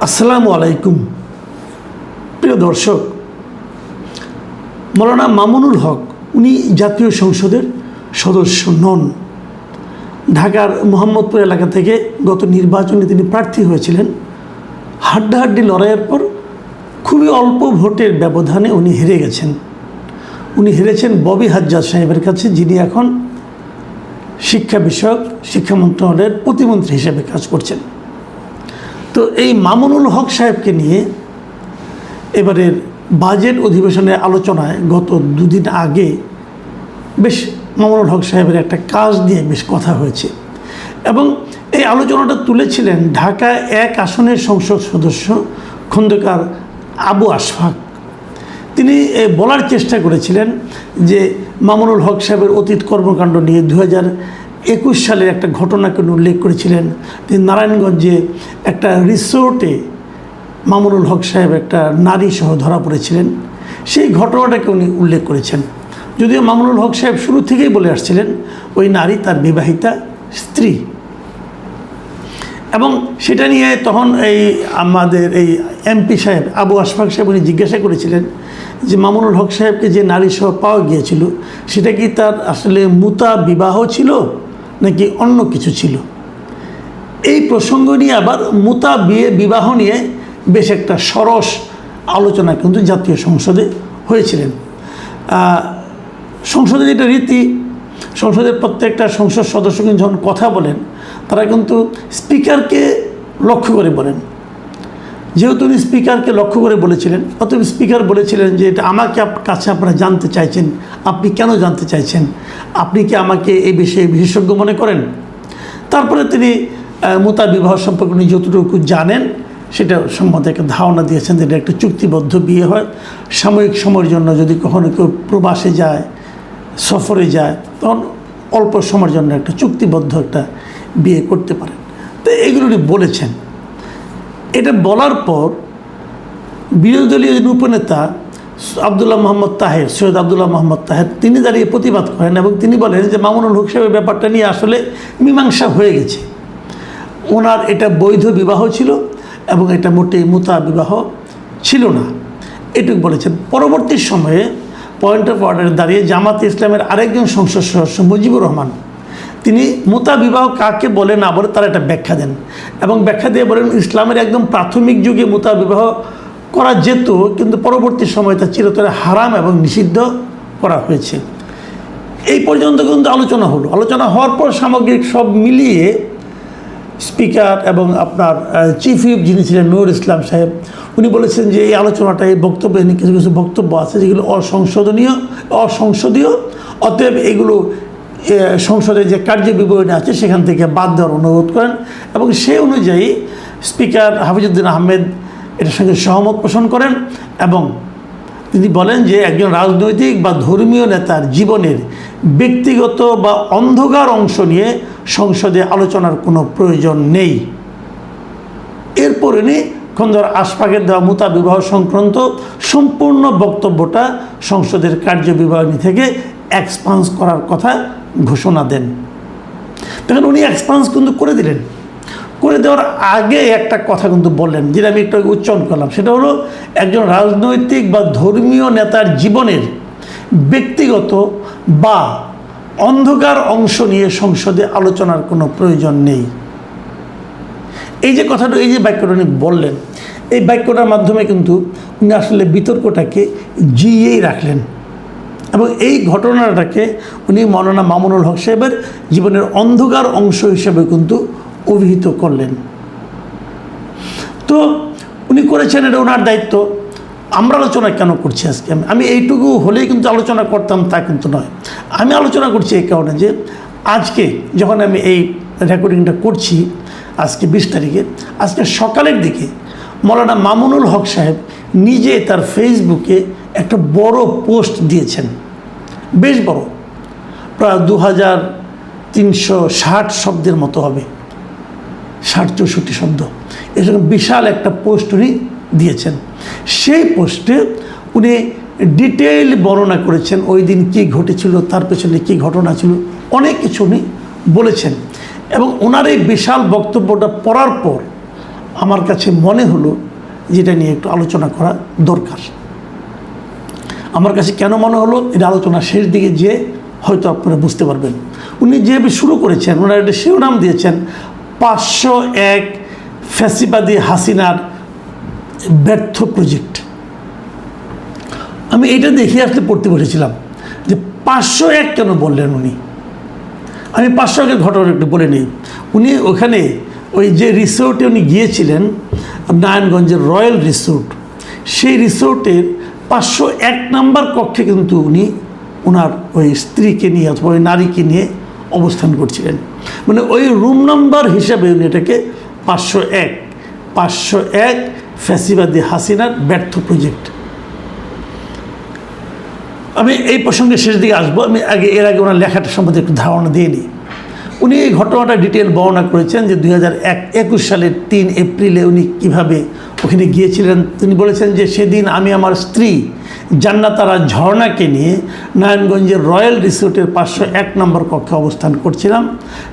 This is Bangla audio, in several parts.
আসসালামু আলাইকুম প্রিয় দর্শক, মৌলানা মামুনুল হক উনি জাতীয় সংসদের সদস্য নন। ঢাকার মোহাম্মদপুর এলাকা থেকে গত নির্বাচনে তিনি প্রার্থী হয়েছিলেন। হাড্ডাহাড্ডি লড়াইয়ের পর খুবই অল্প ভোটের ব্যবধানে উনি হেরে গেছেন। উনি হেরেছেন ববি হাজ্জাজ সাহেবের কাছে, যিনি এখন শিক্ষা বিষয়ক শিক্ষা মন্ত্রণালয়ের প্রতিমন্ত্রী হিসেবে কাজ করছেন। তো এই মামুনুল হক সাহেবকে নিয়ে এবারের বাজেট অধিবেশনের আলোচনায় গত দুদিন আগে বেশ মামুনুল হক সাহেবের একটা কাজ নিয়ে বেশ কথা হয়েছে এবং এই আলোচনাটা তুলেছিলেন ঢাকা 1 আসনের সংসদ সদস্য খন্দকার আবু আশফাক। তিনি বলার চেষ্টা করেছিলেন যে মামুনুল হক সাহেবের অতীত কর্মকাণ্ড নিয়ে 2021 সালের একটা ঘটনাকে উল্লেখ করেছিলেন। তিনি নারায়ণগঞ্জে একটা রিসোর্টে মামুনুল হক সাহেব একটা নারী সহ ধরা পড়েছিলেন, সেই ঘটনাটাকে উনি উল্লেখ করেছেন। যদিও মামুনুল হক সাহেব শুরু থেকেই বলে আসছিলেন ওই নারী তার বিবাহিতা স্ত্রী, এবং সেটা নিয়ে তখন আমাদের এমপি সাহেব আবু আশফাক সাহেব উনি জিজ্ঞাসা করেছিলেন যে মামুনুল হক সাহেবকে যে নারী সহ পাওয়া গিয়েছিল সেটা কি তার আসলে মুতা বিবাহ ছিল নাকি অন্য কিছু ছিল। এই প্রসঙ্গ নিয়ে আবার মুতা বিবাহ নিয়ে বেশ একটা সরস আলোচনা কিন্তু জাতীয় সংসদে হয়েছিলেন। সংসদের যেটা রীতি, সংসদের প্রত্যেকটা সংসদ সদস্য কিন্তু যখন কথা বলেন তারা কিন্তু স্পিকারকে লক্ষ্য করে বলেন। যেহেতু উনি স্পিকারকে লক্ষ্য করে বলেছিলেন, অতএব স্পিকার বলেছিলেন যে এটা আমাকে কাছে আপনারা জানতে চাইছেন, আপনি কেন জানতে চাইছেন, আপনি কি আমাকে এই বিষয়ে বিশেষজ্ঞ মনে করেন। তারপরে তিনি মুতা বিবাহ সম্পর্কে উনি যতটুকু জানেন সেটা সম্বন্ধে একটা ধারণা দিয়েছেন যে এটা একটা চুক্তিবদ্ধ বিয়ে হয়, সাময়িক সময়ের জন্য যদি কখনো কেউ প্রবাসে যায়, সফরে যায়, তখন অল্প সময়ের জন্য একটা চুক্তিবদ্ধ একটা বিয়ে করতে পারেন। তো এইগুলো উনি বলেছেন। এটা বলার পর বিরোধী দলীয় উপনেতা আবদুল্লাহ মোহাম্মদ তাহের, সৈয়দ আবদুল্লাহ মোহাম্মদ তাহের, তিনি দাঁড়িয়ে প্রতিবাদ করেন এবং তিনি বলেন যে মামুনুল হক সাহেবের ব্যাপারটা নিয়ে আসলে মীমাংসা হয়ে গেছে। ওনার এটা বৈধ বিবাহ ছিল এবং এটা মোটেই মুতা বিবাহ ছিল না, এটুকু বলেছেন। পরবর্তী সময়ে পয়েন্ট অফ অর্ডারে দাঁড়িয়ে জামাতে ইসলামের আরেকজন সংসদ সদস্য মুজিবুর রহমান, তিনি মুতা বিবাহ কাকে বলে না বলে তার একটা ব্যাখ্যা দেন এবং ব্যাখ্যা দিয়ে বলেন ইসলামের একদম প্রাথমিক যুগে মুতা বিবাহ করা যেত, কিন্তু পরবর্তী সময়ে তা চিরতরে হারাম এবং নিষিদ্ধ করা হয়েছে। এই পর্যন্ত কিন্তু আলোচনা হলো। আলোচনা হওয়ার পর সামগ্রিক সব মিলিয়ে স্পিকার এবং আপনার চিফ হুইপ যিনি ছিলেন নূর ইসলাম সাহেব, উনি বলেছেন যে এই আলোচনাটা, এই বক্তব্যে কিছু কিছু বক্তব্য আছে যেগুলো অসংসদীয়, অতএব এগুলো সংসদের যে কার্য বিবরণী আছে সেখান থেকে বাদ দেওয়ার অনুরোধ করেন এবং সেই অনুযায়ী স্পিকার হাফিজউদ্দিন আহমেদ এটার সঙ্গে সহমত পোষণ করেন এবং তিনি বলেন যে একজন রাজনৈতিক বা ধর্মীয় নেতার জীবনের ব্যক্তিগত বা অন্ধকার অংশ নিয়ে সংসদে আলোচনার কোনো প্রয়োজন নেই। এরপর উনি খন্দকার আশফাকের দেওয়া মুতা বিবাহ সংক্রান্ত সম্পূর্ণ বক্তব্যটা সংসদের কার্যবিবরণী থেকে এক্সপান্স করার কথা ঘোষণা দেন। তখন উনি এক্সপান্স কিন্তু করে দিলেন। করে দেওয়ার আগে একটা কথা কিন্তু বললেন, যেটা আমি একটু উচ্চারণ করলাম, সেটা হলো একজন রাজনৈতিক বা ধর্মীয় নেতার জীবনের ব্যক্তিগত বা অন্ধকার অংশ নিয়ে সংসদে আলোচনার কোনো প্রয়োজন নেই। এই যে কথাটা, এই যে বাক্যটা উনি বললেন, এই বাক্যটার মাধ্যমে কিন্তু উনি আসলে বিতর্কটাকে জিয়েই রাখলেন এবং এই ঘটনাটাকে উনি মৌলানা মামুনুল হক সাহেবের জীবনের অন্ধকার অংশ হিসেবে কিন্তু অভিহিত করলেন। তো উনি করেছেন, এটা ওনার দায়িত্ব। আমরা আলোচনা কেন করছি আজকে? আমি এইটুকু হলেই কিন্তু আলোচনা করতাম তা কিন্তু নয়। আমি আলোচনা করছি এই কারণে যে আজকে যখন আমি এই রেকর্ডিংটা করছি, আজকে 20 তারিখে, আজকে সকালের দিকে মৌলানা মামুনুল হক সাহেব নিজে তার ফেসবুকে একটা বড় পোস্ট দিয়েছেন, বেশ বড়, প্রায় 2360 শব্দের মতো হবে, 60-64 শব্দ, এরকম বিশাল একটা পোস্ট উনি দিয়েছেন। সেই পোস্টে উনি ডিটেইল বর্ণনা করেছেন ওই দিন কী ঘটেছিল, তার পেছনে কী ঘটনা ছিল, অনেক কিছু উনি বলেছেন। এবং ওনার এই বিশাল বক্তব্যটা পড়ার পর আমার কাছে মনে হলো যেটা নিয়ে একটু আলোচনা করা দরকার। আমার কাছে কেন মনে হলো, এটা আলোচনা শেষ দিকে যেয়ে হয়তো আপনারা বুঝতে পারবেন। উনি যেভাবে শুরু করেছেন, ওনারা একটা শিরোনাম দিয়েছেন 501 ফ্যাসিবাদী হাসিনার ব্যর্থ প্রজেক্ট। আমি এটা দেখে আসলে পড়তে বসেছিলাম যে 501 কেন বললেন উনি। আমি 501 ঘটনা একটু বলে নিই। উনি ওখানে ওই যে রিসোর্টে উনি গিয়েছিলেন, নারায়ণগঞ্জের রয়্যাল রিসোর্ট, সেই রিসোর্টের 501 নম্বর কক্ষে কিন্তু উনি ওনার ওই স্ত্রীকে নিয়ে অথবা ওই নারীকে নিয়ে অবস্থান করছিলেন। মানে ওই রুম নাম্বার হিসাবে উনি এটাকে 501 ফ্যাসিবাদী হাসিনার ব্যর্থ প্রজেক্ট। আমি এই প্রসঙ্গে শেষ দিকে আসবো। আমি এর আগে ওনার লেখাটা সম্বন্ধে একটু ধারণা দিয়ে নিই। উনি এই ঘটনাটা ডিটেল বর্ণনা করেছেন যে 2021 সালের 3 এপ্রিলে উনি কীভাবে ওখানে গিয়েছিলেন। তিনি বলেছেন যে সেদিন আমি আমার স্ত্রী জান্নাতারা ঝর্ণাকে নিয়ে নারায়ণগঞ্জের রয়্যাল রিসোর্টের 501 নম্বর কক্ষে অবস্থান করছিলাম।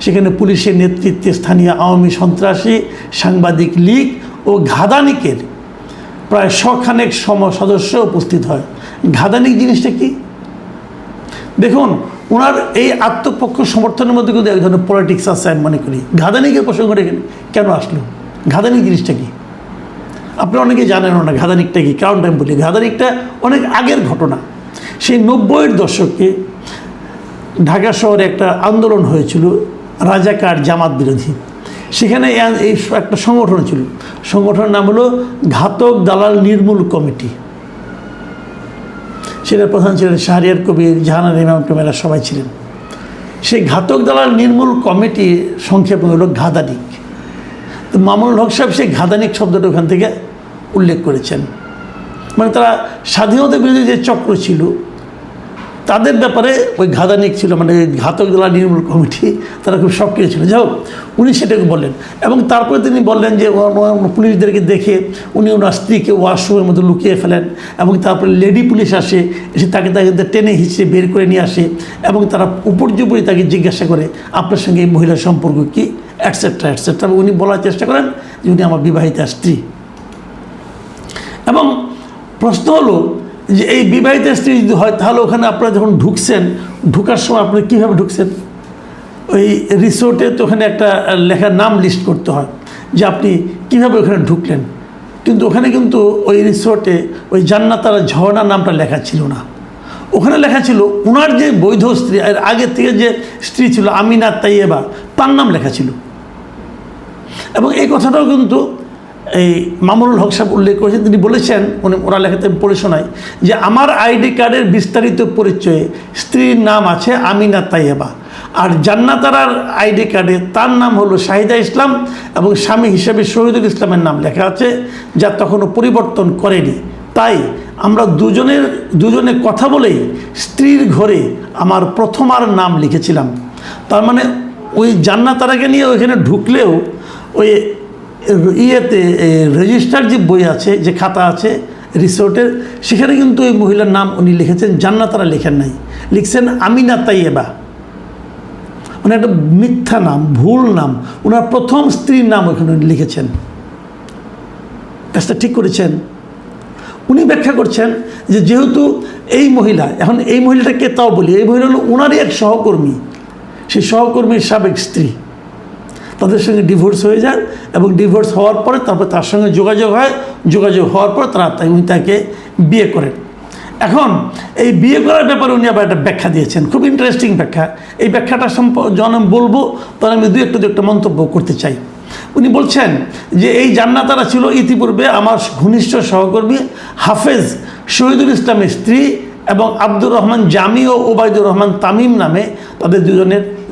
সেখানে পুলিশের নেতৃত্বে স্থানীয় আওয়ামী সন্ত্রাসী, সাংবাদিক লীগ ও ঘাদানিকের প্রায় 100 খানেক সদস্য উপস্থিত হয়। ঘাদানিক জিনিসটা কি দেখুন, ওনার এই আত্মপক্ষ সমর্থনের মধ্যে কিন্তু এক ধরনের পলিটিক্স আছে আমি মনে করি। ঘাদানিকের প্রসঙ্গটা কেন আসলো? ঘাদানিক জিনিসটা কি আপনারা অনেকে জানেন না। ঘাদানিকটা কি? কারণটা আমি বলি, ঘাদানিকটা অনেক আগের ঘটনা। সেই 90-এর দশকে ঢাকা শহরে একটা আন্দোলন হয়েছিল রাজাকার জামাত বিরোধী। সেখানে এই একটা সংগঠন ছিল, সংগঠনের নাম হলো ঘাতক দালাল নির্মূল কমিটি। সেটার প্রধান ছিলেন শাহরিয়ার কবির, জাহানারা ইমাম টোমেরা, সবাই ছিলেন। সেই ঘাতক দালাল নির্মূল কমিটি সংক্ষেপে হলো ঘাদানিক। তো মামুনুল হক সাহেব সেই ঘাদানিক শব্দটা ওখান থেকে উল্লেখ করেছেন। মানে তারা স্বাধীনতা বিরোধী যে চক্র ছিল তাদের ব্যাপারে ওই ঘাদানিক ছিল, মানে ঘাতক দালাল নির্মূল কমিটি, তারা খুব সক্রিয় ছিল। যাই হোক, উনি সেটাকে বললেন এবং তারপরে তিনি বললেন যে পুলিশদেরকে দেখে উনি ওনার স্ত্রীকে ওয়াশরুমের মধ্যে লুকিয়ে ফেলেন এবং তারপরে লেডি পুলিশ আসে, এসে তাকে টেনে হিঁচড়ে বের করে নিয়ে আসে এবং তারা উপর্যুপরি তাকে জিজ্ঞাসা করে আপনার সঙ্গে এই মহিলার সম্পর্ক কী, অ্যাটসেট্রা অ্যাটসেট্রা। উনি বলার চেষ্টা করেন যে উনি আমার বিবাহিতা স্ত্রী। এবং প্রশ্ন হলো যে এই বিবাহিত স্ত্রী যদি হয় তাহলে ওখানে আপনারা যখন ঢুকছেন, ঢুকার সময় আপনারা কীভাবে ঢুকছেন? ওই রিসোর্টে তো ওখানে একটা লেখার নাম লিস্ট করতে হয় যে আপনি কীভাবে ওখানে ঢুকলেন। কিন্তু ওখানে কিন্তু ওই রিসোর্টে ওই জান্নাতারা ঝর্ণা নামটা লেখা ছিল না। ওখানে লেখা ছিল ওনার যে বৈধ স্ত্রী, এর আগে থেকে যে স্ত্রী ছিল আমিনা তাইয়েবা, তার নাম লেখা ছিল। এবং এই কথাটাও কিন্তু এই মামুনুল হক সাহেব উল্লেখ করেছেন। তিনি বলেছেন, ওরা লেখাতে পড়ে শোনায় যে আমার আইডি কার্ডের বিস্তারিত পরিচয়ে স্ত্রীর নাম আছে আমিনা তাইয়েবা, আর জান্নাতারার আইডি কার্ডে তার নাম হলো শাহিদা ইসলাম এবং স্বামী হিসেবে শহীদুল ইসলামের নাম লেখা আছে, যা তখনও পরিবর্তন করেনি। তাই আমরা দুজনে কথা বলেই স্ত্রীর ঘরে আমার প্রথমার নাম লিখেছিলাম। তার মানে ওই জান্নাতারাকে নিয়ে ওইখানে ঢুকলেও ওই ইয়েতে রেজিস্টার যে বই আছে, যে খাতা আছে রিসোর্টের, সেখানে কিন্তু ওই মহিলার নাম উনি লিখেছেন, জান্নাতারা লেখেন নাই, লিখছেন আমিনা তাইয়েবা। মানে একটা মিথ্যা নাম, ভুল নাম, ওনার প্রথম স্ত্রীর নাম ওখানে লিখেছেন। কাজটা ঠিক করেছেন। উনি ব্যাখ্যা করছেন যে যেহেতু এই মহিলা, এখন এই মহিলাটাকে তাও বলি, এই মহিলা হলো ওনারই এক সহকর্মী, সেই সহকর্মীর সাবেক স্ত্রী। তাদের সঙ্গে ডিভোর্স হয়ে যায় এবং ডিভোর্স হওয়ার পরে তারপর তার সঙ্গে যোগাযোগ হয়, যোগাযোগ হওয়ার পর উনি তাকে বিয়ে করেন। এখন এই বিয়ে করার ব্যাপারে উনি আবার একটা ব্যাখ্যা দিয়েছেন, খুব ইন্টারেস্টিং ব্যাখ্যা। এই ব্যাখ্যাটা যখন আমি বলবো তখন আমি দু একটা মন্তব্য করতে চাই। উনি বলছেন যে এই জান্নাতারা ছিল ইতিপূর্বে আমার ঘনিষ্ঠ সহকর্মী হাফেজ শহীদুল ইসলামের স্ত্রী এবং আব্দুর রহমান জামি ও ওবায়দুর রহমান তামিম নামে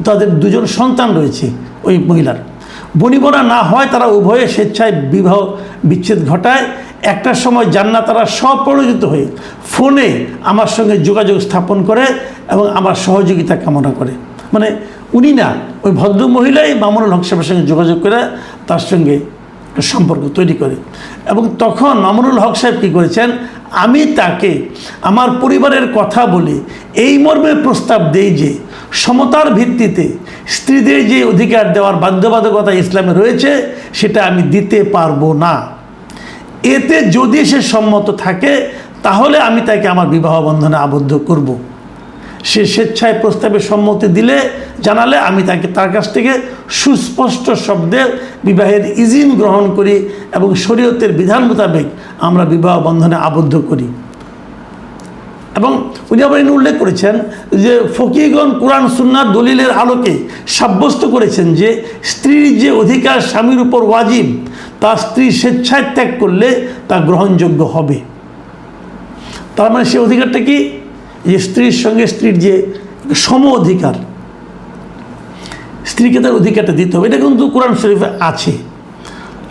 তাদের দুজন সন্তান রয়েছে। ওই মহিলার বনিবনা না হয় তারা উভয়ে স্বেচ্ছায় বিবাহ বিচ্ছেদ ঘটায়। একটা সময় জান্নাতারা স্বপ্রণোদিত হয়ে ফোনে আমার সঙ্গে যোগাযোগ স্থাপন করে এবং আমার সহযোগিতা কামনা করে। মানে উনি না, ওই ভদ্র মহিলাই মামুনুল হক সাহেবের সঙ্গে যোগাযোগ করে তার সঙ্গে একটা সম্পর্ক তৈরি করে। এবং তখন মামুনুল হক সাহেব কী করেছেন, আমি তাকে আমার পরিবারের কথা বলে এই মর্মে প্রস্তাব দেই যে সমতার ভিত্তিতে স্ত্রীদের যে অধিকার দেওয়ার বাধ্যবাধকতা ইসলামে রয়েছে সেটা আমি দিতে পারবো না। এতে যদি সে সম্মত থাকে তাহলে আমি তাকে আমার বিবাহ বন্ধনে আবদ্ধ করব। সে স্বেচ্ছায় প্রস্তাবে সম্মতি দিলে, জানালে আমি তাকে তার কাছ থেকে সুস্পষ্ট শব্দে বিবাহের ইজিন গ্রহণ করি এবং শরীয়তের বিধান মোতাবেক আমরা বিবাহ বন্ধনে আবদ্ধ করি। এবং উনি আবার এনে উল্লেখ করেছেন যে ফকিহগণ কোরআন সুন্নাহ দলিলের আলোকে সাব্যস্ত করেছেন যে স্ত্রীর যে অধিকার স্বামীর উপর ওয়াজিব তা স্ত্রী স্বেচ্ছায় ত্যাগ করলে তা গ্রহণযোগ্য হবে। তার মানে সে অধিকারটা কি? যে স্ত্রীর সঙ্গে স্ত্রীর যে সম অধিকার, স্ত্রীকে তার অধিকারটা দিতে হবে, এটা কিন্তু কোরআন শরীফে আছে।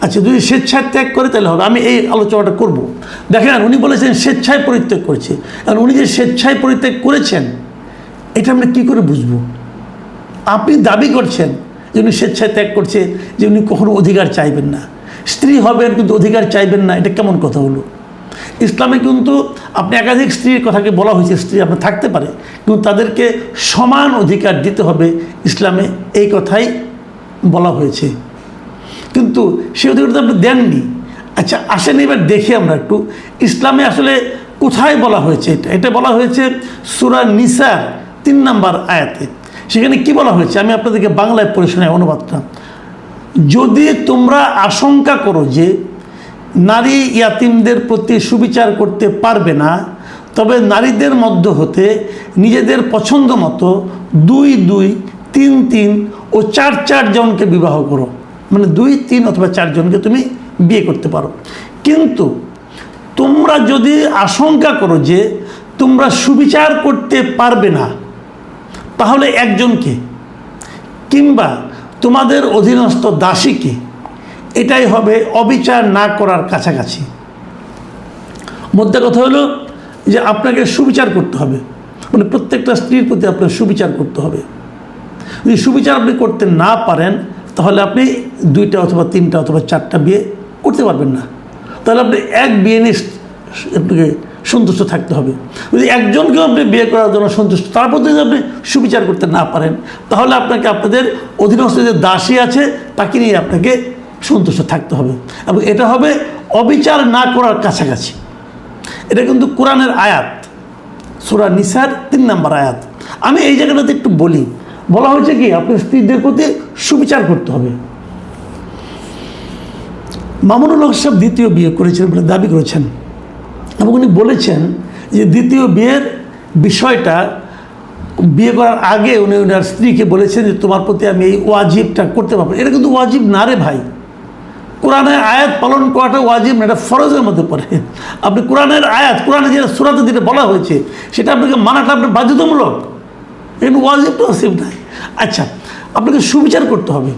আচ্ছা, যদি স্বেচ্ছায় ত্যাগ করে তাহলে হবে। আমি এই আলোচনাটা করব। দেখেন, উনি বলেছেন স্বেচ্ছায় পরিত্যাগ করছে। আর উনি যে স্বেচ্ছায় পরিত্যাগ করেছেন এটা আমরা কী করে বুঝবো? আপনি দাবি করছেন যে উনি স্বেচ্ছায় ত্যাগ করছে, যে উনি কখনো অধিকার চাইবেন না, স্ত্রী হবেন কিন্তু অধিকার চাইবেন না, এটা কেমন কথা হলো? ইসলামে কিন্তু আপনি একাধিক স্ত্রীর কথাকে বলা হয়েছে, স্ত্রী আপনার থাকতে পারে কিন্তু তাদেরকে সমান অধিকার দিতে হবে, ইসলামে এই কথাই বলা হয়েছে। কিন্তু সে অধিকারটা আপনি দেননি। আচ্ছা, আসেন এবার দেখি আমরা একটু ইসলামে আসলে কোথায় বলা হয়েছে। এটা বলা হয়েছে সূরা নিসার 3 নম্বর আয়াতে। সেখানে কি বলা হয়েছে আমি আপনাদেরকে বাংলায় পড়ে শোনাই অনুবাদটা। যদি তোমরা আশঙ্কা করো যে নারী ইয়াতিমদের প্রতি সুবিচার করতে পারবে না, তবে নারীদের মধ্য হতে নিজেদের পছন্দ মতো 2, 2, 3, 3 ও 4, 4 জনকে বিবাহ করো। মানে 2, 3 অথবা 4 জনকে তুমি বিয়ে করতে পারো। কিন্তু তোমরা যদি আশঙ্কা করো যে তোমরা সুবিচার করতে পারবে না, তাহলে একজনকে কিংবা তোমাদের অধীনস্থ দাসীকে, এটাই হবে অবিচার না করার কাছাকাছি। মধ্যে কথা হলো যে আপনাকে সুবিচার করতে হবে, মানে প্রত্যেকটা স্ত্রীর প্রতি আপনার সুবিচার করতে হবে। যদি সুবিচার আপনি করতে না পারেন তাহলে আপনি 2টা অথবা 3টা অথবা 4টা বিয়ে করতে পারবেন না। তাহলে আপনি এক বিয়ে নিয়ে আপনাকে সন্তুষ্ট থাকতে হবে। যদি একজনকেও আপনি বিয়ে করার জন্য সন্তুষ্ট, তারপর যদি আপনি সুবিচার করতে না পারেন তাহলে আপনাকে আপনাদের অধীনস্থ যে দাসী আছে তাকে নিয়ে আপনাকে সন্তুষ্ট থাকতে হবে, এবং এটা হবে অবিচার না করার কাছাকাছি। এটা কিন্তু কোরআনের আয়াত, সূরা নিসার 3 নম্বর আয়াত। আমি এই জায়গাটাতে একটু বলি, বলা হয়েছে কি আপনার স্ত্রীদের প্রতি সুবিচার করতে হবে। মামুনুল হক সাহেব 2য় বিয়ে করেছেন বলে দাবি করেছেন, এবং উনি বলেছেন যে 2য় বিয়ের বিষয়টা বিয়ে করার আগে উনি ওনার স্ত্রীকে বলেছেন যে তোমার প্রতি আমি এই ওয়াজিবটা করতে পারবো। এটা কিন্তু ওয়াজিব না রে ভাই। কোরআনের আয়াত পালন করাটা ওয়াজিব না, এটা ফরজের মধ্যে পড়ে। আপনি কোরআনের আয়াত, কোরআনে যেটা সূরাতে যেটা বলা হয়েছে সেটা আপনাকে মানাটা আপনার বাধ্যতামূলক, এখানে ওয়াজিব তো আসিব নাই। আচ্ছা, আপনাকে সুবিচার করতে হবে।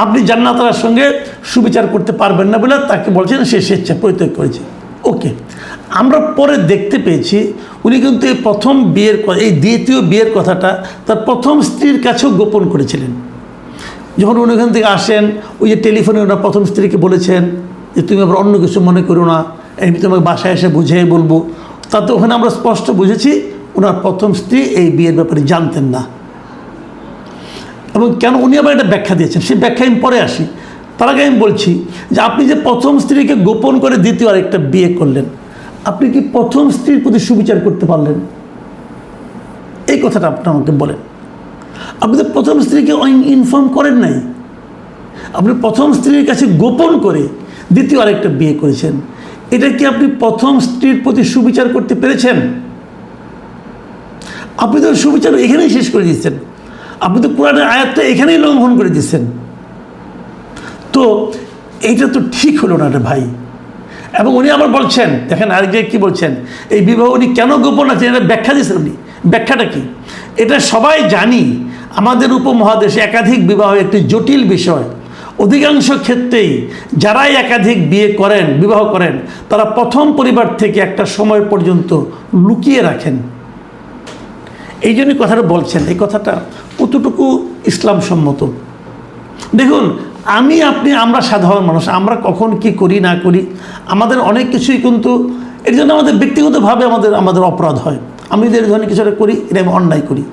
আপনি জান্নাতের সঙ্গে সুবিচার করতে পারবেন না বলে তাকে বলছেন সে স্বেচ্ছা পরিত্যাগ করেছে। ওকে, আমরা পরে দেখতে পেয়েছি উনি কিন্তু এই প্রথম বিয়ের, এই 2য় বিয়ের কথাটা তার প্রথম স্ত্রীর কাছেও গোপন করেছিলেন। যখন উনি ওখান থেকে আসেন, ওই যে টেলিফোনে ওনার প্রথম স্ত্রীকে বলেছেন যে তুমি আবার অন্য কিছু মনে করো না, এমনি তোমাকে বাসায় এসে বুঝিয়ে বলবো। তাতে ওখানে আমরা স্পষ্ট বুঝেছি ওনার প্রথম স্ত্রী এই বিয়ের ব্যাপারে জানতেন না। এবং কেন উনি আবার এটা ব্যাখ্যা দিয়েছেন, সেই ব্যাখ্যা আমি পরে আসি। তার আগে আমি বলছি যে আপনি যে প্রথম স্ত্রীকে গোপন করে 2য় আরেকটা বিয়ে করলেন, আপনি কি প্রথম স্ত্রীর প্রতি সুবিচার করতে পারলেন? এই কথাটা আপনি আমাকে বলেন। আপনি তো প্রথম স্ত্রীকে ইনফর্ম করেন নাই, আপনি প্রথম স্ত্রীর কাছে গোপন করে 2য় আরেকটা বিয়ে করেছেন। এটা কি আপনি প্রথম স্ত্রীর প্রতি সুবিচার করতে পেরেছেন? আপনি তো সুবিচার এখানেই শেষ করে দিচ্ছেন, আপনি তো কোরআনের আয়াতটা এখানেই লঙ্ঘন করে দিচ্ছেন। তো এইটা তো ঠিক হলো না রে ভাই। এবং উনি আবার বলছেন, দেখেন আরেক জায়গায় কী বলছেন, এই বিবাহ উনি কেন গোপন আছে এটা ব্যাখ্যা দিয়েছেন উনি। ব্যাখ্যাটা কি? এটা সবাই জানি, আমাদের উপমহাদেশে একাধিক বিবাহ একটি জটিল বিষয়। অধিকাংশ ক্ষেত্রেই যারাই একাধিক বিয়ে করেন, বিবাহ করেন, তারা প্রথম পরিবার থেকে একটা সময় পর্যন্ত লুকিয়ে রাখেন। এই জন্যই কথাটা বলছেন। এই কথাটা কতটুকু ইসলাম সম্মত? দেখুন, আমি আপনি আমরা সাধারণ মানুষ, আমরা কখন কি করি না করি, আমাদের অনেক কিছুই কিন্তু এর জন্য আমাদের ব্যক্তিগতভাবে আমাদের অপরাধ হয়। আমি যদি এই ধরনের কিছুটা করি, এটা আমি অন্যায় করি,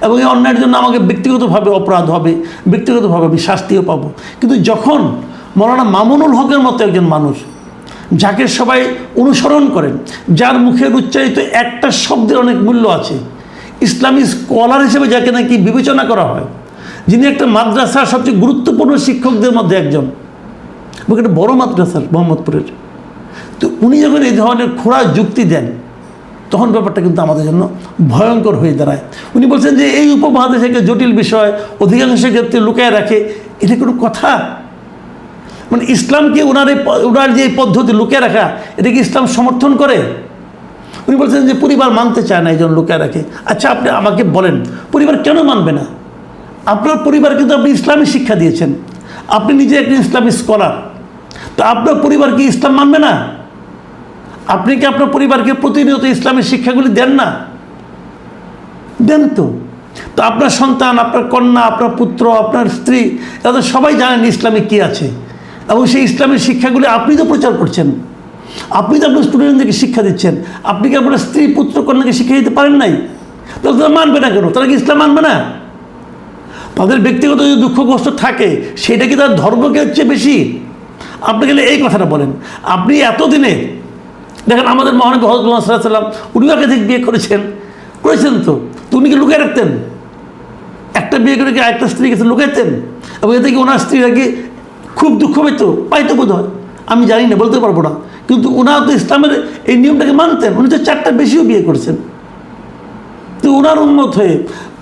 এবং এই অন্যায়ের জন্য আমাকে ব্যক্তিগতভাবে অপরাধ হবে, ব্যক্তিগতভাবে আমি শাস্তিও পাবো। কিন্তু যখন মৌলানা মামুনুল হকের মতো একজন মানুষ, যাকে সবাই অনুসরণ করেন, যার মুখের উচ্চারিত একটা শব্দের অনেক মূল্য আছে, ইসলামী স্কলার হিসেবে যাকে নাকি বিবেচনা করা হয়, যিনি একটা মাদ্রাসার সবচেয়ে গুরুত্বপূর্ণ শিক্ষকদের মধ্যে একজন, একটা বড় মাদ্রাসার মোহাম্মদপুরের। তো উনি যখন এই ধরনের খোঁড়া যুক্তি দেন, তখন ব্যাপারটা কিন্তু আমাদের জন্য ভয়ঙ্কর হয়ে দাঁড়ায়। উনি বলছেন যে এই উপমহাদেশে একটা জটিল বিষয় অধিকাংশ ক্ষেত্রে লুকায় রাখে, এটা কোনো কথা? মানে ইসলামকে ওনার যে পদ্ধতি লুকিয়ে রাখা, এটা কি ইসলাম সমর্থন করে? উনি বলছেন যে পরিবার মানতে চায় না, এই জন্য লুকিয়ে রাখে। আচ্ছা, আপনি আমাকে বলেন, পরিবার কেন মানবে না? আপনার পরিবার কিন্তু আপনি ইসলামী শিক্ষা দিয়েছেন, আপনি নিজে একজন ইসলামী স্কলার, তো আপনার পরিবার কি ইসলাম মানবে না? আপনি কি আপনার পরিবারকে প্রতিনিয়ত ইসলামী শিক্ষাগুলি দেন না? দেন তো। তো আপনার সন্তান, আপনার কন্যা, আপনার পুত্র, আপনার স্ত্রী, তাদের সবাই জানেন ইসলামে কী আছে, এবং সেই ইসলামের শিক্ষাগুলি আপনি তো প্রচার করছেন, আপনি তো আপনার স্টুডেন্টদেরকে শিক্ষা দিচ্ছেন। আপনি কি আপনার স্ত্রী, পুত্র, কন্যাকে শিক্ষা দিতে পারেন নাই? তাহলে তারা মানবে না কেন? তারা কি ইসলাম মানবে না? তাদের ব্যক্তিগত যদি দুঃখ কষ্ট থাকে, সেটা কি তার ধর্মকে হচ্ছে বেশি? আপনি গেলে এই কথাটা বলেন। আপনি এতদিনে দেখেন আমাদের মহানবী হযরত মুহাম্মদ সাল্লাল্লাহু আলাইহি ওয়াসাল্লাম, উনিও একাধিক বিয়ে করেছেন তো, তো উনি কি লুকিয়ে রাখতেন? একটা বিয়ে করে কি আরেকটা স্ত্রী কাছে লুকাইতেন? এবং এতে কি ওনার স্ত্রীরা কি খুব দুঃখ পাইতো বোধ হয়, আমি জানি না, বলতে পারবো না। কিন্তু ওনারা তো ইসলামের এই নিয়মটাকে মানতেন, উনি তো 4টার বেশিও বিয়ে করেছেন। তো ওনার উন্মত হয়ে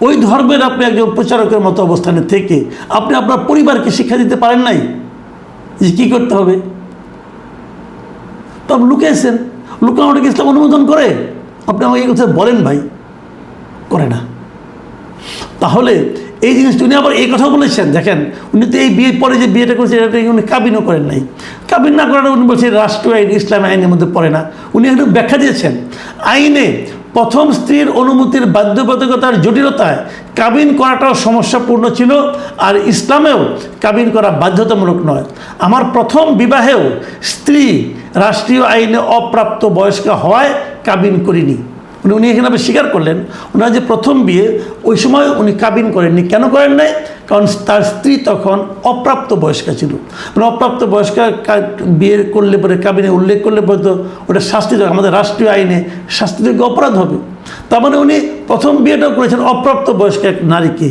ওই ধর্মের আপনি একজন প্রচারকের মতো অবস্থানে থেকে আপনি আপনার পরিবারকে শিক্ষা দিতে পারেন নাই যে কী করতে হবে? তো আপনি লুকিয়েছেন। লুকানোটাকে ইসলাম অনুমোদন করে? আপনি আমাকে এই কথা বলেন ভাই, করে না। তাহলে এই জিনিসটা উনি আবার এই কথা বলেছেন, দেখেন উনি তো এই বিয়ের পরে যে বিয়েটা করেছেন এটা উনি কাবিনও করেন নাই। কাবিন না করাটা উনি বলছেন রাষ্ট্রীয় আইন, ইসলামী আইনের মধ্যে পড়ে না। উনি একটু ব্যাখ্যা দিয়েছেন, আইনে প্রথম স্ত্রীর অনুমতির বাধ্যবাধকতার জটিলতায় কাবিন করাটাও সমস্যাপূর্ণ ছিল, আর ইসলামেও কাবিন করা বাধ্যতামূলক নয়। আমার প্রথম বিবাহেও স্ত্রী রাষ্ট্রীয় আইনে অপ্রাপ্ত বয়স্কা হওয়ায় কাবিন করিনি। উনি এখানে স্বীকার করলেন ওনার যে প্রথম বিয়ে, ওই সময় উনি কাবিন করেননি। কেন করেন নাই? কারণ তার স্ত্রী তখন অপ্রাপ্ত বয়স্কা ছিল। মানে অপ্রাপ্ত বয়স্কা বিয়ে করলে পরে, কাবিনে উল্লেখ করলে পরে তো ওটা শাস্তিযোগ্য, আমাদের রাষ্ট্রীয় আইনে শাস্তিযোগ্য অপরাধ হবে। তার মানে উনি প্রথম বিয়েটাও করেছেন অপ্রাপ্ত বয়স্ক এক নারীকে,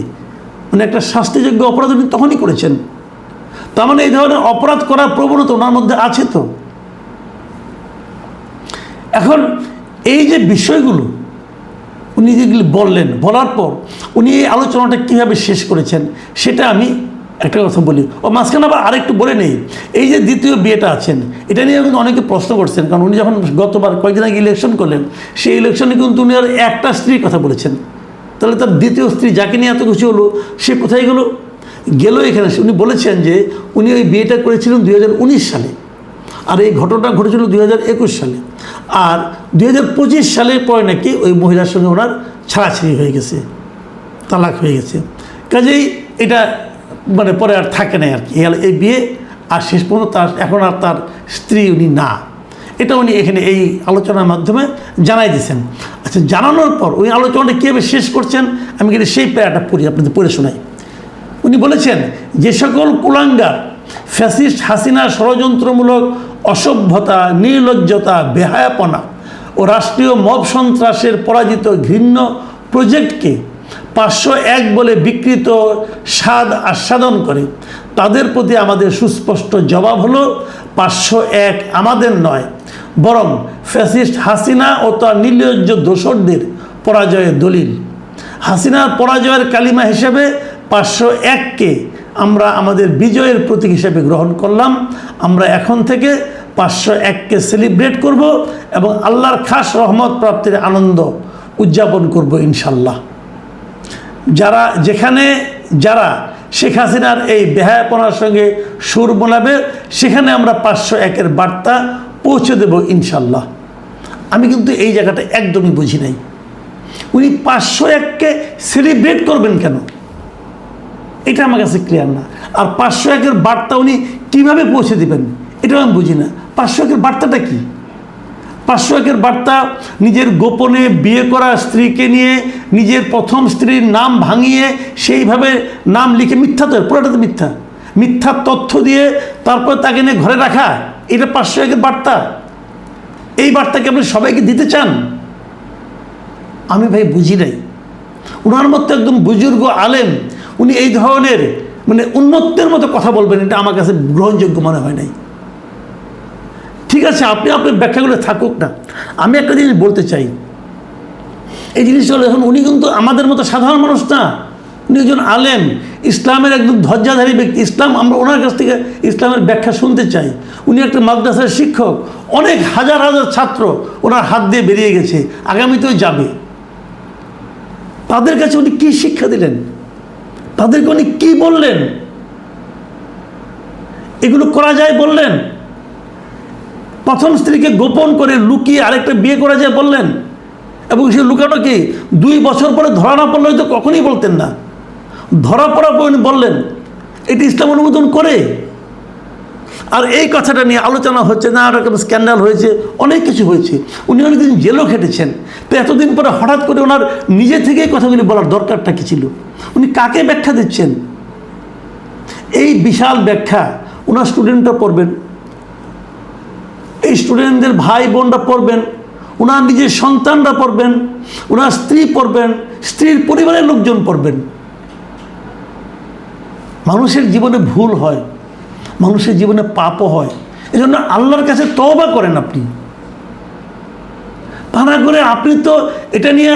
মানে একটা শাস্তিযোগ্য অপরাধ উনি তখনই করেছেন। তার মানে এই ধরনের অপরাধ করার প্রবণতা ওনার মধ্যে আছে। তো এখন এই যে বিষয়গুলো উনি যেগুলি বললেন, বলার পর উনি এই আলোচনাটা কীভাবে শেষ করেছেন সেটা আমি একটা কথা বলি। মাঝখানে আবার আরেকটু বলে নেই, এই যে দ্বিতীয় বিয়েটা আছেন, এটা নিয়ে কিন্তু অনেকে প্রশ্ন করছেন। কারণ উনি যখন গতবার কয়েকদিন আগে ইলেকশন করলেন, সেই ইলেকশনে কিন্তু উনি আর একটা স্ত্রীর কথা বলেছেন। তাহলে তার দ্বিতীয় স্ত্রী যাকে নিয়ে এত কিছু হলো, সে কোথায় গেল এখানে? উনি বলেছেন যে উনি ওই বিয়েটা করেছিলেন 2019 সালে, আর এই ঘটনা ঘটেছিল 2021 সালে, আর 2025 সালের পরে নাকি ওই মহিলার সঙ্গে ওনার ছাড়াছাড়ি হয়ে গেছে, তালাক হয়ে গেছে। কাজেই এটা মানে পরে আর থাকে না আর কি, এই বিয়ে। আর শেষ পর্যন্ত এখন আর তার স্ত্রী উনি না, এটা উনি এখানে এই আলোচনার মাধ্যমে জানাই দিয়েছেন। আচ্ছা, জানানোর পর ওই আলোচনাটা কীভাবে শেষ করছেন আমি কিন্তু সেই প্যারাটা পড়ি, আপনাদের পড়ে শোনাই। উনি বলেছেন, যে সকল কুলাঙ্গার ফ্যাসিস্ট হাসিনার ষড়যন্ত্রমূলক অসভ্যতা, নির্লজ্জতা, বেহায়াপনা ও রাষ্ট্রীয় মব সন্ত্রাসের পরাজিত ঘৃণ্য প্রজেক্টকে 501 বলে বিকৃত স্বাদ আস্বাদন করে, তাদের প্রতি আমাদের সুস্পষ্ট জবাব হলো 501 আমাদের নয়, বরং ফ্যাসিস্ট হাসিনা ও তার নির্লজ্জ দোসরদের পরাজয়ের দলিল। হাসিনার পরাজয়ের কালিমা হিসেবে 501কে আমরা আমাদের বিজয়ের প্রতীক হিসেবে গ্রহণ করলাম। আমরা এখন থেকে 501কে সেলিব্রেট করব এবং আল্লাহর খাস রহমত প্রাপ্তির আনন্দ উদযাপন করব ইনশাল্লাহ। যারা শেখ হাসিনার এই বেহায়াপনার সঙ্গে সুর বোলাবে, সেখানে আমরা 501-এর বার্তা পৌঁছে দেব ইনশাল্লাহ। আমি কিন্তু এই জায়গাটা একদমই বুঝি নাই, উনি 501কে সেলিব্রেট করবেন কেন, এটা আমার কাছে ক্লিয়ার না। আর 501-এর বার্তা উনি কীভাবে পৌঁছে দেবেন এটাও আমি বুঝি না। 501-এর বার্তাটা কি? 501-এর বার্তা নিজের গোপনে বিয়ে করা স্ত্রীকে নিয়ে নিজের প্রথম স্ত্রীর নাম ভাঙিয়ে সেইভাবে নাম লিখে, মিথ্যা তো, পুরোটা তো মিথ্যা, মিথ্যা তথ্য দিয়ে তারপর তাকে নিয়ে ঘরে রাখা, এটা 501-এর বার্তা। এই বার্তাকে আপনি সবাইকে দিতে চান? আমি ভাই বুঝি নাই। ওনার মতো একদম বুজুর্গ আলেম উনি এই ধরনের মানে উন্মত্তের মতো কথা বলবেন, এটা আমার কাছে গ্রহণযোগ্য মনে হয় নাই। ঠিক আছে, আপনি আপনার ব্যাখ্যাগুলো থাকুক না, আমি একটা জিনিস বলতে চাই। এই জিনিসটা হলো, এখন উনি কিন্তু আমাদের মতো সাধারণ মানুষ না, উনি একজন আলেম, ইসলামের একদম ধ্বজাধারী ব্যক্তি। ইসলাম, আমরা ওনার কাছ থেকে ইসলামের ব্যাখ্যা শুনতে চাই। উনি একটা মাদ্রাসার শিক্ষক, অনেক হাজার হাজার ছাত্র ওনার হাত দিয়ে বেরিয়ে গেছে, আগামীতেও যাবে। তাদের কাছে উনি কী শিক্ষা দিলেন? তাদেরকে উনি কী বললেন? এগুলো করা যায় বললেন? প্রথম স্ত্রীকে গোপন করে লুকিয়ে আরেকটা বিয়ে করা যায় বললেন? এবং সে লুকানো কি 2 বছর পরে ধরা না পড়লে হয়তো কখনই বলতেন না, ধরা পড়ার পর উনি বললেন। এটি ইসলাম অনুমোদন করে? আর এই কথাটা নিয়ে আলোচনা হচ্ছে না, এরকম স্ক্যান্ডাল হয়েছে, অনেক কিছু হয়েছে, উনি অনেকদিন জেলও খেটেছেন। তো এতদিন পরে হঠাৎ করে ওনার নিজে থেকেই কথাগুলি বলার দরকারটা কী ছিল? উনি কাকে ব্যাখ্যা দিচ্ছেন? এই বিশাল ব্যাখ্যা ওনার স্টুডেন্টরা পড়বেন, এই স্টুডেন্টদের ভাই বোনরা পড়বেন, ওনার নিজের সন্তানরা পড়বেন, ওনার স্ত্রী পড়বেন, স্ত্রীর পরিবারের লোকজন পড়বেন। মানুষের জীবনে ভুল হয়, মানুষের জীবনে পাপও হয়, এই জন্য আল্লাহর কাছে তওবা করেন আপনি। তা না করে আপনি তো এটা নিয়ে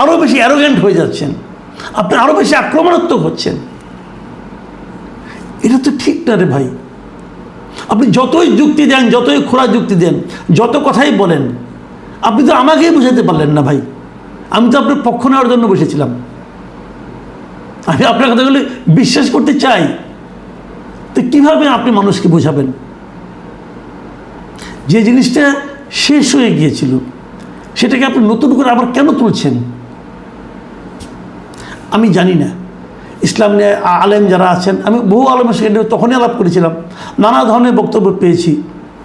আরও বেশি অ্যারোগেন্ট হয়ে যাচ্ছেন, আপনি আরও বেশি আক্রমণাত্মক হচ্ছেন। এটা তো ঠিক না রে ভাই। আপনি যতই যুক্তি দেন, যতই খোঁড়া যুক্তি দেন, যত কথাই বলেন, আপনি তো আমাকেই বুঝাতে পারলেন না ভাই। আমি তো আপনার পক্ষ নেওয়ার জন্য বসেছিলাম, আমি আপনার কথাগুলি বিশ্বাস করতে চাই। তো কীভাবে আপনি মানুষকে বোঝাবেন? যে জিনিসটা শেষ হয়ে গিয়েছিল সেটাকে আপনি নতুন করে আবার কেন তুলছেন? আমি জানি না। ইসলাম নিয়ে আলেম যারা আছেন, আমি বহু আলেমের সাথে তখনই আলাপ করেছিলাম, নানা ধরনের বক্তব্য পেয়েছি,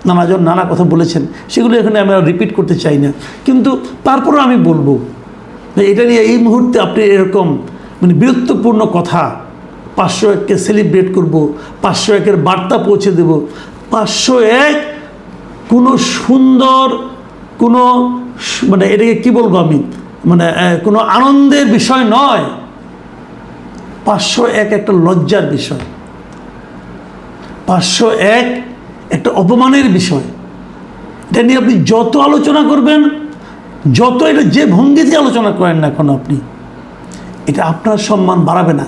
নানাজন নানা কথা বলেছেন, সেগুলো এখানে আমি আর রিপিট করতে চাই না। কিন্তু তারপরেও আমি বলবো এটা নিয়ে এই মুহূর্তে আপনি এরকম মানে বিরক্তপূর্ণ কথা, 501-কে সেলিব্রেট করব, 501-এর বার্তা পৌঁছে দেব। 501 কোনো সুন্দর কোনো মানে এটাকে কী বলবো আমি, মানে কোনো আনন্দের বিষয় নয়। 501 একটা লজ্জার বিষয়, 501 একটা অপমানের বিষয়। এটা নিয়ে আপনি যত আলোচনা করবেন, যত এটা যে ভঙ্গিতে আলোচনা করেন না এখন আপনি, এটা আপনার সম্মান বাড়াবে না।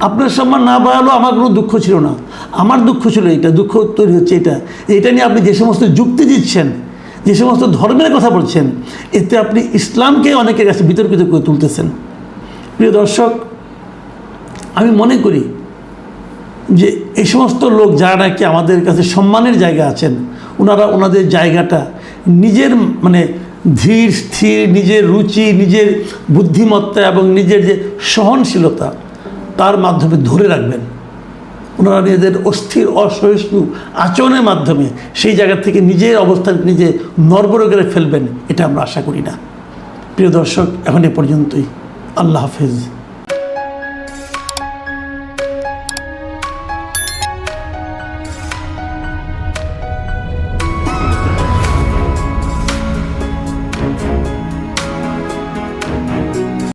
আপনার সম্মান না বাড়ালেও আমার কোনো দুঃখ ছিল না, আমার দুঃখ ছিল এটা, দুঃখ তৈরি হচ্ছে এটা নিয়ে আপনি যে সমস্ত যুক্তি দিচ্ছেন, যে সমস্ত ধর্মের কথা বলছেন, এতে আপনি ইসলামকে অনেকের কাছে বিতর্কিত করে তুলতেছেন। প্রিয় দর্শক, আমি মনে করি যে এই সমস্ত লোক যারা নাকি আমাদের কাছে সম্মানের জায়গা আছেন, ওনারা ওনাদের জায়গাটা নিজের মানে ধীর স্থির, নিজের রুচি, নিজের বুদ্ধিমত্তা এবং নিজের যে সহনশীলতা, তার মাধ্যমে ধরে রাখবেন। ওনারা নিজেদের অস্থির অসহিষ্ণু আচরণের মাধ্যমে সেই জায়গা থেকে নিজের অবস্থান নিজে নড়বড়ে করে ফেলবেন, এটা আমরা আশা করি না। প্রিয় দর্শক, এখন এ পর্যন্তই। আল্লাহ হাফেজ।